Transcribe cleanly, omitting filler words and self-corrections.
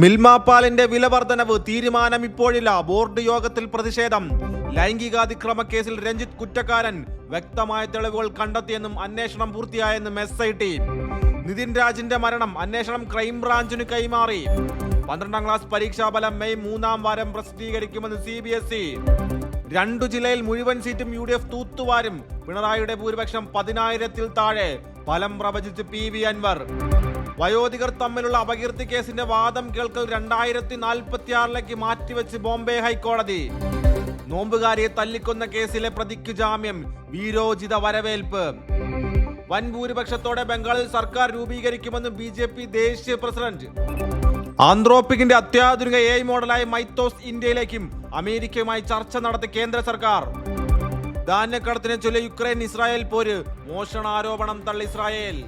മിൽമ പാലിന്റെ വില വർധനവ് തീരുമാനം ഇപ്പോഴില്ല. ബോർഡ് യോഗത്തിൽ പ്രതിഷേധം. ലൈംഗികാതിക്രമ കേസിൽ രഞ്ജിത്ത് കുറ്റക്കാരൻ. വ്യക്തമായ തെളിവുകൾ കണ്ടെത്തിയെന്നും അന്വേഷണം പൂർത്തിയായെന്നും SIT. നിതിൻ രാജിന്റെ മരണം അന്വേഷണം ക്രൈംബ്രാഞ്ചിന് കൈമാറി. 12ാം ക്ലാസ് പരീക്ഷാഫലം മെയ് 3-ാം വാരം പ്രസിദ്ധീകരിക്കുമെന്ന് CBSE. 2 ജില്ലയിൽ മുഴുവൻ സീറ്റും UDF തൂത്തുവാരും. പിണറായിയുടെ ഭൂരിപക്ഷം 10,000-ൽ താഴെ. ഫലം പ്രവചിച്ച് PV അൻവർ. വയോധികർ തമ്മിലുള്ള അപകീർത്തി കേസിന്റെ വാദം കേൾക്കൽ 2046-ലേക്ക് മാറ്റിവെച്ച് ബോംബെ ഹൈക്കോടതി. നോമ്പുകാരിയെ തല്ലിക്കൊന്ന കേസിലെ പ്രതിക്ക് ജാമ്യം. വീരോചിത വരവേൽപ്പ്. വൻ ഭൂരിപക്ഷത്തോടെ ബംഗാളിൽ സർക്കാർ രൂപീകരിക്കുമെന്ന് BJP ദേശീയ പ്രസിഡന്റ്. ആന്ത്രോപിക്കിന്റെ അത്യാധുനിക AI മോഡലായ മൈത്തോസ് ഇന്ത്യയിലേക്കും അമേരിക്കയുമായി ചർച്ച നടത്തി കേന്ദ്ര സർക്കാർ. ധാന്യക്കടത്തിനെ ചൊല്ലി യുക്രൈൻ ഇസ്രായേൽ പോര്. മോഷണാരോപണം തള്ളി ഇസ്രായേൽ.